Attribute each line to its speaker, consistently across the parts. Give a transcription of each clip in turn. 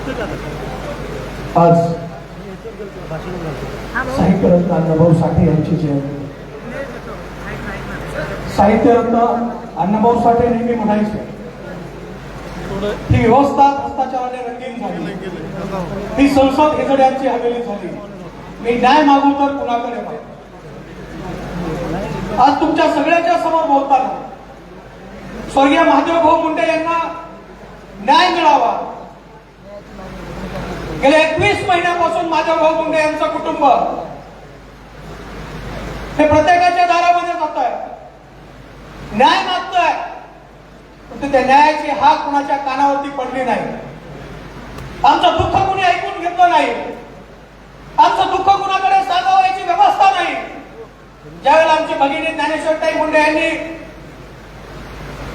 Speaker 1: आज साहित्यरत्न अण्णाभाऊ साठे यांची जयंती. साहित्यरत्न अण्णाभाऊ साठे नेहमी म्हणायचे ही व्यवस्था भ्रष्टाचाराने रंगीन झाली, ही संसद हेजड्यांची हवेली झाली, मी न्याय मागू तर कुणाकडे मागू. आज तुमच्या सगळ्याच्या समोर बोलताना स्वर्गीय महादेव भाऊ मुंडे यांना न्याय मिळावा. गेल्या 21 महिन्यापासून महादेव भाऊ मुंडे यांचं कुटुंब हे प्रत्येकाच्या दारामध्ये जात आहे, न्याय मागतोय, पण त्या न्यायाची हाक कुणाच्या कानावरती पडली नाही. आमचं दुःख कुणी ऐकून घेतलं नाही, आमचं दुःख कुणाकडे सांगावयाची व्यवस्था नाही. ज्यावेळेला आमची भगिनी ज्ञानेश्वरताई मुंडे यांनी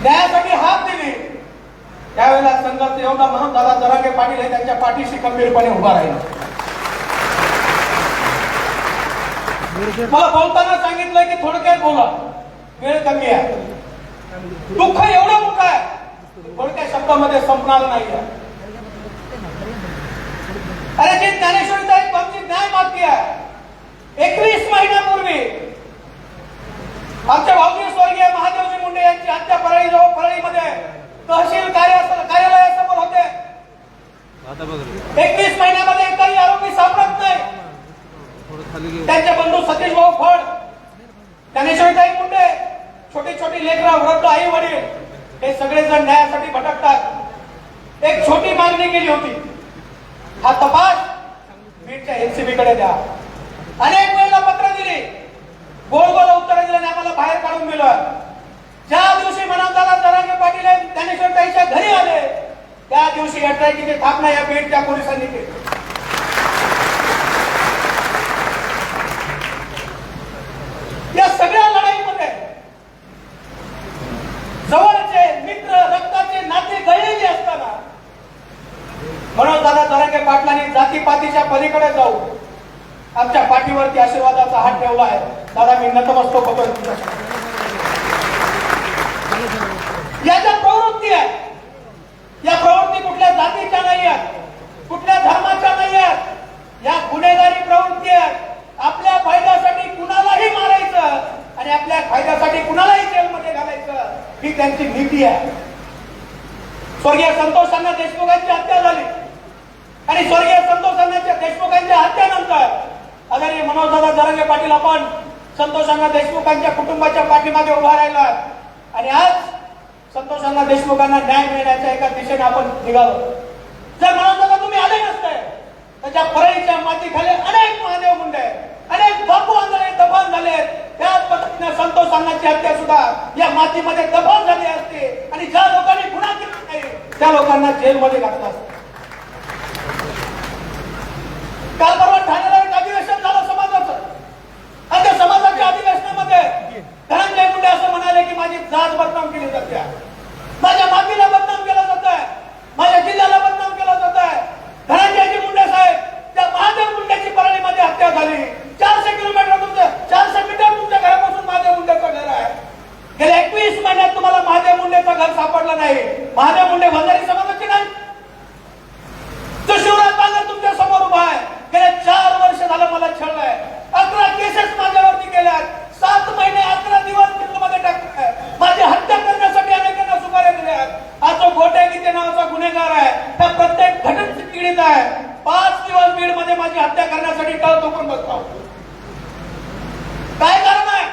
Speaker 1: न्यायासाठी हाक दिली त्यावेळेला संघाचं योद्धा म्हणून दादा जरांगे पाटील हे त्यांच्या पाठीशी खंबीरपणे उभा राहिले. मला बोलताना सांगितलं की थोडक्यात बोला, वेळ कमी आहे, दुःख एवढं मोठं आहे थोडक्या शब्दामध्ये संपणार नाही. अरे जी ज्ञानेश्वरताई आमची न्याय मागती आहे, 21 महिन्यापूर्वी आमच्या भाऊजी स्वर्गीय महादेवजी मुंडे यांची हत्या परळीमध्ये तहसील कार्यालयासमोर होते. 21 महिन्यामध्ये एकही आरोपी सापडत नाही. त्यांचे बंधू सतीश भाऊ फड, ज्ञानेश्वरताई मुंडे, छोटी छोटी लेकरं, वृद्ध आई वडील हे सगळेजण न्यायासाठी भटकतात. एक छोटी मागणी केली होती, हा तपास बीडच्या एनसीबी कडे द्या. अनेक वेळेला पत्र दिली, गोल गोल उत्तर दिलं, आम्हाला बाहेर काढून दिलं. ज्या दिवशी मनोजदादा जरांगे पाटील ज्ञानेश्वरताईच्या घरी आले त्या दिवशी अटॅकीची स्थापना या बीडच्या पोलिसांनी केली. या सगळ्या लढाईमध्ये जवळचे मित्र, रक्ताचे नाते गळलेले असताना मनोजदादा जरांगे पाटलांनी जातीपातीच्या पलीकडे जाऊ आमच्या पाठीवरती आशीर्वादाचा हात ठेवला आहे. दादा मी नतमस्तक होतो तुमच्याकडे. या ज्या प्रवृत्ती आहेत, या प्रवृत्ती कुठल्या जातीच्या नाही आहेत, कुठल्या धर्माच्या नाही आहेत, या गुन्हेगारी प्रवृत्ती आहेत. आपल्या फायद्यासाठी कुणालाही मारायचं आणि आपल्या फायद्यासाठी कुणालाही जेलमध्ये घालायचं ही त्यांची नीती आहे. स्वर्गीय संतोष अण्णा देशमुखांची हत्या झाली आणि स्वर्गीय संतोष अण्णा देशमुखांच्या हत्येनंतर आदरणीय मनोजदादा जरांगे पाटील आपण संतोष अण्णा देशमुखांच्या कुटुंबाच्या पाठीमागे उभा राहिला आणि आज संतोष अण्णा देशमुखांना न्याय मिळण्याच्या एका दिशेने आपण निघालो. जर मनोजदादा तुम्ही आले नसते तर त्या परळीच्या मातीखाली अनेक महादेव मुंडे, अनेक बापू आंधळे दफन झाले. त्याच पद्धतीने संतोष अण्णांची हत्या सुद्धा या मातीमध्ये दफन झाली असते आणि ज्या लोकांनी गुन्हा केला नाही त्या लोकांना जेलमध्ये घातलं असतं. काल परवा ठाण्याला एक अधिवेशन झालं समाजाचं आणि त्या समाजाच्या अधिवेशनामध्ये धनंजय मुंडे असं म्हणाले की माझी जात बदनाम केली जाते, माझ्या मातीला बदनाम केलं जात आहे, माझ्या जिल्ह्याला बदनाम केलं जात आहे. धनंजयजी मुंडे साहेब, त्या महादेव मुंडेची परळीमध्ये हत्या झाली. 400 किलोमीटर तुमचं 400 मीटर तुमच्या घरापासून महादेव मुंडेचं घर आहे. गेल्या 21 महिन्यात तुम्हाला महादेव मुंडेचं घर सापडलं नाही. महादेव मुंडे वंजारी समाजाची नाही, तो शिवराज बांगर तुमच्या समोर उभा आहे. गेल्या 4 वर्ष झालं मला छळलंय, 11 केसेस माझ्यावरती केल्यात, 7 महिने 11 दिवस जेलमध्ये टाकलाय, माझी हत्या करण्यासाठी अनेकांना सुपाऱ्या दिल्यात. हा जो गोटे गीते नावाचा गुन्हेगार आहे त्या प्रत्येक घटनेत पीडित आहे. 5 दिवस बीड मध्ये माझी हत्या करण्यासाठी टळ ठोकून बसतो. काय कारण आहे?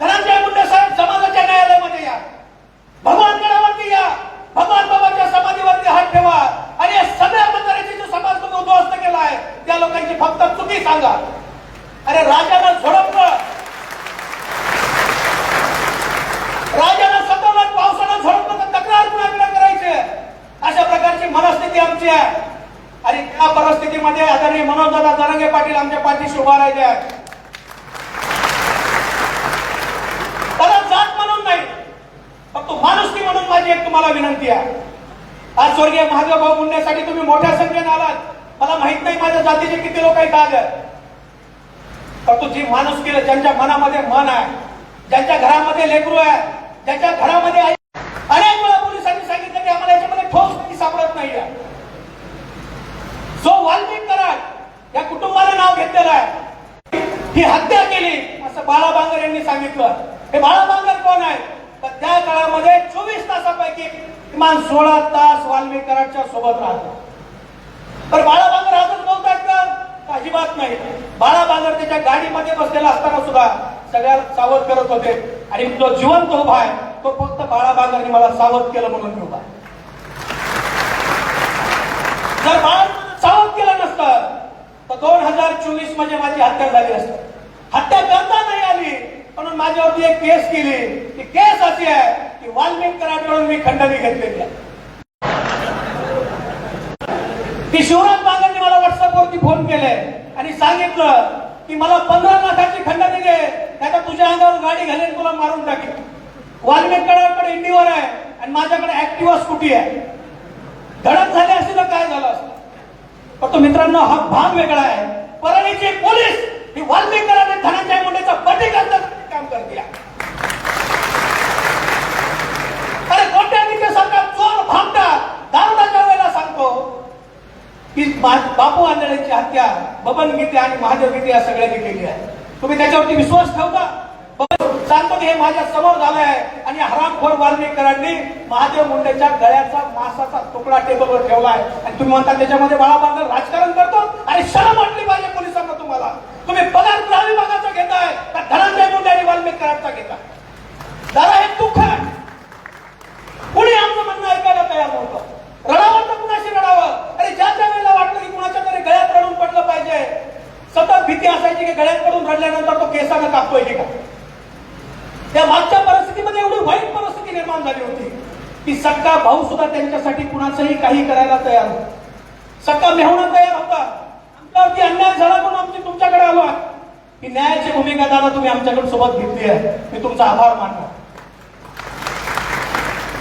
Speaker 1: धनंजय मुंडे साहेब समाजाच्या न्यायालयामध्ये या, भगवान गडावरती या, भगवान बाबाच्या समाधीवरती हात ठेवा आणि या सगळ्या मतदारांची जो समाज तुम्ही उद्ध्वस्त केला आहे त्या लोकांची फक्त चुकी सांगा. अरे राजानं झोडपलं, राजानं सतत पावसानं झोडपलं तर तक्रार कुणाकडे करायची? अशा प्रकारची मनस्थिती आमची आहे आणि त्या परिस्थितीमध्ये आदरणीय मनोजदादा जरांगे पाटील आमच्या पाठीशी उभा राहिले आहेत. त्याला जात म्हणून नाही, फक्त माणुसकी म्हणून माझी एक तुम्हाला विनंती आहे. आज स्वर्गीय महादेव भाऊ मुंडेसाठी तुम्ही मोठ्या संख्येने आलात. मला माहित नाही माझ्या जातीचे किती लोक आहेत आज, फक्त जी माणुसकी, ज्यांच्या मनामध्ये मन आहे, ज्यांच्या घरामध्ये लेकरू आहे, ज्यांच्या घरामध्ये आई, अनेक वेळा पोलिसांनी सांगितलं की आम्हाला याच्यामध्ये ठोस सापडत नाही. वाल्मिक कराड या कुटुंबाने नाव घेतलेलं आहे. ही हत्या केली असं बाळा बांगर यांनी सांगितलं. हे बाळा बांगर कोण आहे? तर त्या काळामध्ये 24 तासापैकी किमान 16 तास वाल्मिक कराडच्या सोबत राहतो. तर बाळा बांगर आजच बोलतात का? अजिबात नाही. बाळा बांगर त्याच्या गाडीमध्ये बसलेला असताना सुद्धा सगळ्याला सावध करत होते आणि जो जिवंत उभा आहे तो फक्त बाळा बांगरने मला सावध केलं म्हणून मी उभा. जर बाळा सावध केलं नसतं तर 2024 मध्ये माझी हत्या झाली असती. हत्या करता नाही आली म्हणून माझ्यावरती एक केस केली. ती केस अशी आहे की वाल्मिक कराडकडून मी खंडणी घेतलेली आहे. की शिवराज बांगरने मला व्हॉट्सअपवरती फोन केले आणि सांगितलं की मला 15 लाखाची खंडणी दे, त्याचा तुझ्या अंगावर गाडी घालेल, तुला मारून टाकेल. वाल्मिक कराडकडे इंडिवर आहे आणि माझ्याकडे ऍक्टिव्हा स्कूटी आहे. धडक झाली असती तर काय झालं असतं? पण तो मित्रांनो हा भाग वेगळा आहे. परळीचे पोलीस ही वाल्मिक कराड आणि धनंजय मुंडेचा बटी करण्यासाठी काम करतील. अरे कोट्याधीश सरकार चोर भामटा दारुडाच्या वेळेला सांगतो की बापू आंधळेची हत्या बबन गीते आणि महादेव गीते या सगळ्यांनी केली आहे. तुम्ही त्याच्यावरती विश्वास ठेवता? सांगतो की हे माझ्या समोर झालं आहे आणि हरामखोर वाल्मिक कराडनी महादेव मुंडेच्या गळ्याचा मांसाचा तुकडा टेबलवर ठेवलाय आणि तुम्ही म्हणता त्याच्यामध्ये बाळा बांगर राजकारण करतो. आणि शरम वाटली पाहिजे पोलिसांना तुम्हाला. तुम्ही पगार गृह विभागाचा घेताय का धनंजय मुंडे आणि वाल्मिक कराडचा घेताय? जरा हे दुःख आहे. कुणी आमचं म्हणणं ऐकायला तयार नव्हतं. रडावं तर कुणाशी रडावं? अरे ज्या वेळेला वाटलं की कुणाच्या तरी गळ्यात रडून पडलं पाहिजे, सतत भीती असायची की गळ्यात पडून रडल्यानंतर तो केसानं कापतोय की का. त्या मागच्या परिस्थितीमध्ये एवढी वाईट परिस्थिती निर्माण झाली होती की सक्का भाऊ सुद्धा त्यांच्यासाठी कुणाचंही काही करायला तयार होता. सक्का मेहुणा तयार होता. आमच्यावरती अन्याय झाला म्हणून आमची तुमच्याकडे आलो आहे. ही न्यायाची भूमिका दादा तुम्ही आमच्याकडे सोबत घेतली आहे. मी तुमचा आभार मानतो.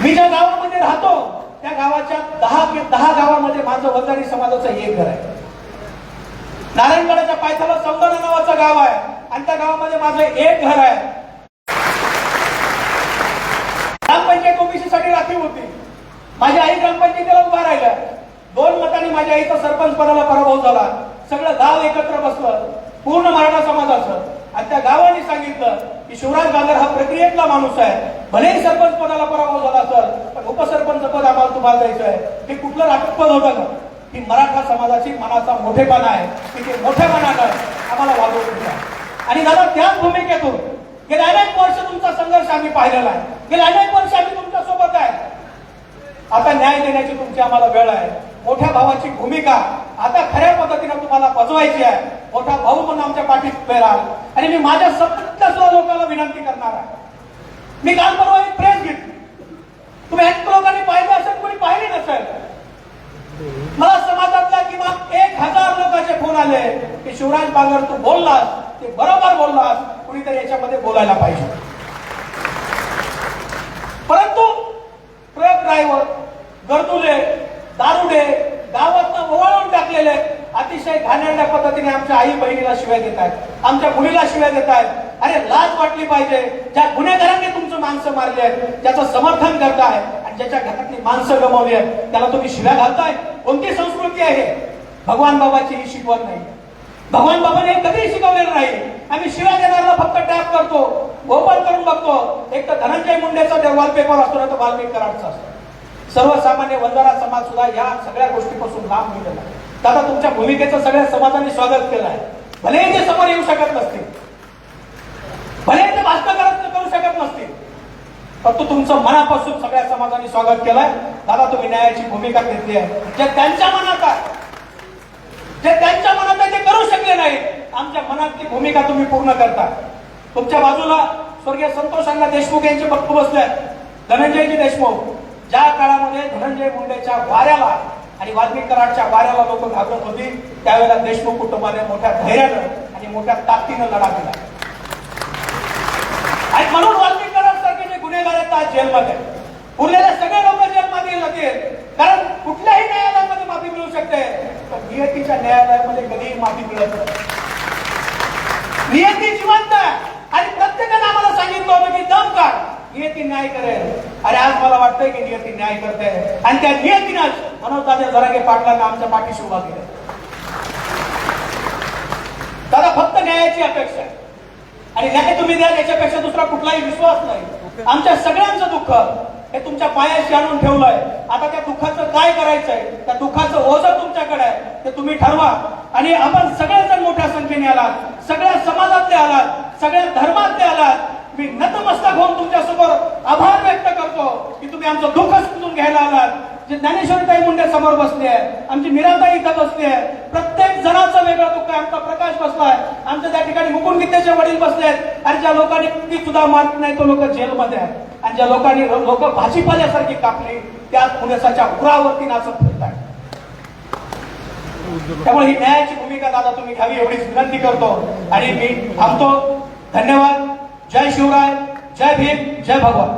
Speaker 1: मी ज्या गावामध्ये राहतो त्या गावाच्या 10 गावामध्ये माझं वंजारी समाजाचं एक घर आहे. नारायणगडाच्या पायथ्याला सौंदर्य नावाचं गाव आहे आणि त्या गावामध्ये माझं एक घर आहे. ग्रामपंचायत ओबीसी साठी राखीव होती. माझी आई ग्रामपंचायतीला उभा राहिल्या. 2 मतांनी माझ्या आईचा सरपंच पदाला पराभव झाला. सगळं गाव एकत्र बसलं, पूर्ण मराठा समाजाचं, आणि त्या गावाने सांगितलं की शिवराज बांगर हा प्रक्रियेतला माणूस आहे. भलेही सरपंच पदाला पराभव झाला असेल पण उपसरपंच पद आम्हाला तुम्हाला द्यायचं आहे. हे कुठलं राजकीय पद होतं का? ही मराठा समाजाची मनाचा मोठेपणा आहे की ते मोठेपणानं आम्हाला वागवून द्या. आणि दादा त्याच भूमिकेतून गेले अनेक वर्ष तुमचा संघर्ष आम्ही पाहिलेला आहे. गेले अनेक वर्ष आम्ही तुमच्या सोबत आहे. आता न्याय देण्याची तुमची आम्हाला वेळ आहे. मोठ्या भावाची भूमिका आता खऱ्या पद्धतीने तुम्हाला बजवायची आहे. मोठा भाऊ म्हणून आमच्या पाठीत उभे राहाल. आणि मी माझ्या सततच्या सुद्धा लोकांना विनंती करणार आहे. मी काल परवा एक प्रेस घेतली. तुम्ही अनेक लोकांनी पाहिलं असेल, कोणी पाहिली नसेल. मला समाजातल्या किमान 1000 लोकांचे फोन आले की शिवराज बांगर तू बोललास ते बरोबर बोललास, कुणीतरी याच्यामध्ये बोलायला पाहिजे. परंतु ट्रक ड्रायव्हर, गर्दुले, दारुडे गावातनं ओवाळून टाकलेले अतिशय घाणेरड्या पद्धतीने आमच्या आई बहिणीला शिव्या देत आहेत, आमच्या मुलीला शिव्या देत आहेत. अरे लाज वाटली पाहिजे. ज्या गुन्हेगारांनी तुमचं माणसं मारली आहेत त्याचं समर्थन करताय आणि ज्याच्या घरातली माणसं गमावली आहेत त्याला तुम्ही शिव्या घालताय. कोणती संस्कृती आहे? भगवान बाबाची ही शिकवण नाही. भगवान बाबाने कधीही शिकवलेलं नाही. आम्ही शिव्या देणाऱ्याला फक्त टॅप करतो, ओपन करून बघतो. एक तर धनंजय मुंडेचा वॉलपेपर असतो ना तर वाल्मिक कराडचा असतो. सर्वसामान्य वंजारा समाज सुद्धा या सगळ्या गोष्टीपासून लाभ मिळाला. दादा तुमच्या भूमिकेचं सगळ्या समाजाने स्वागत केलं आहे. भलेही ते समोर येऊ शकत नसतील, भलेही ते भाषण करू शकत नसतील, परंतु तुमचं मनापासून सगळ्या समाजाने स्वागत केलंय. दादा तुम्ही न्यायाची भूमिका घेतली आहे. जे त्यांच्या मनात आहे, जे त्यांच्या मनात आहे ते करू शकले नाही. आमच्या मनातली भूमिका तुम्ही पूर्ण करता. तुमच्या बाजूला स्वर्गीय संतोष अण्णा देशमुख यांचे बक्कू बसले आहेत. धनंजयजी देशमुख ज्या काळामध्ये धनंजय मुंडेच्या वाऱ्याला आणि वाल्मिक कराडच्या वाऱ्याला लोक घाबरत होती त्यावेळेला देशमुख कुटुंबाने मोठ्या धैर्यानं आणि मोठ्या ताकदीनं लढा दिला. आणि म्हणून वाल्मिक कराड सारखे जे गुन्हेगार आहेत आज जेलमध्ये, उरलेले सगळे लोक जेलमध्ये जातील. कारण कुठल्याही न्यायालयामध्ये माफी मिळू शकते पण नियतीच्या न्यायालयामध्ये कधीही माफी मिळत नाही. नियती जिवंत आहे आणि प्रत्येकाने आम्हाला सांगितलं होतं की दम काढ, नियती न्याय करेल. अरे आज मला वाटतंय की नियती न्याय करते आणि त्या नियतीनंच मनोज दादा जरांगे पाटलांना आमच्या पाठीशी उभा केलं. न्यायाची अपेक्षा आहे आणि न्याय तुम्ही द्याल याच्यापेक्षा दुसरा कुठलाही विश्वास नाही. आमच्या सगळ्यांचं दुःख हे तुमच्या पायाशी आणून ठेवलंय. आता त्या दुःखाचं काय करायचंय, त्या दुःखाचं ओझं तुमच्याकडे आहे ते तुम्ही ठरवा. आणि आपण सगळेजण मोठ्या संख्येने आलात, सगळ्या समाजातले आलात, सगळ्या धर्मातले आलात. मी नतमस्तक होऊन तुमच्यासमोर आभार व्यक्त करतो की तुम्ही आमचं दुःख समजून घ्यायला आलात. जे ज्ञानेश्वरीताई मुंडे समोर बसले आहे, आमची मीराताई इथं बसली आहे, प्रत्येक जणाचं वेगळं दुःख आहे. आमचा प्रकाश बसलाय, आमच्या त्या ठिकाणी मुकुंद गीतेचे वडील बसले आहेत आणि ज्या लोकांनी ती सुद्धा मारली नाही तो लोक जेलमध्ये आहेत आणि ज्या लोकांनी लोक भाजीपाल्यासारखी कापली त्याच पोलिसाच्या उरावरती नाचत फिरताय. त्यामुळे ही न्यायाची भूमिका दादा तुम्ही घ्यावी एवढीच विनंती करतो आणि मी थांबतो. धन्यवाद. जय शिवराय, जय भीम, जय भगवान.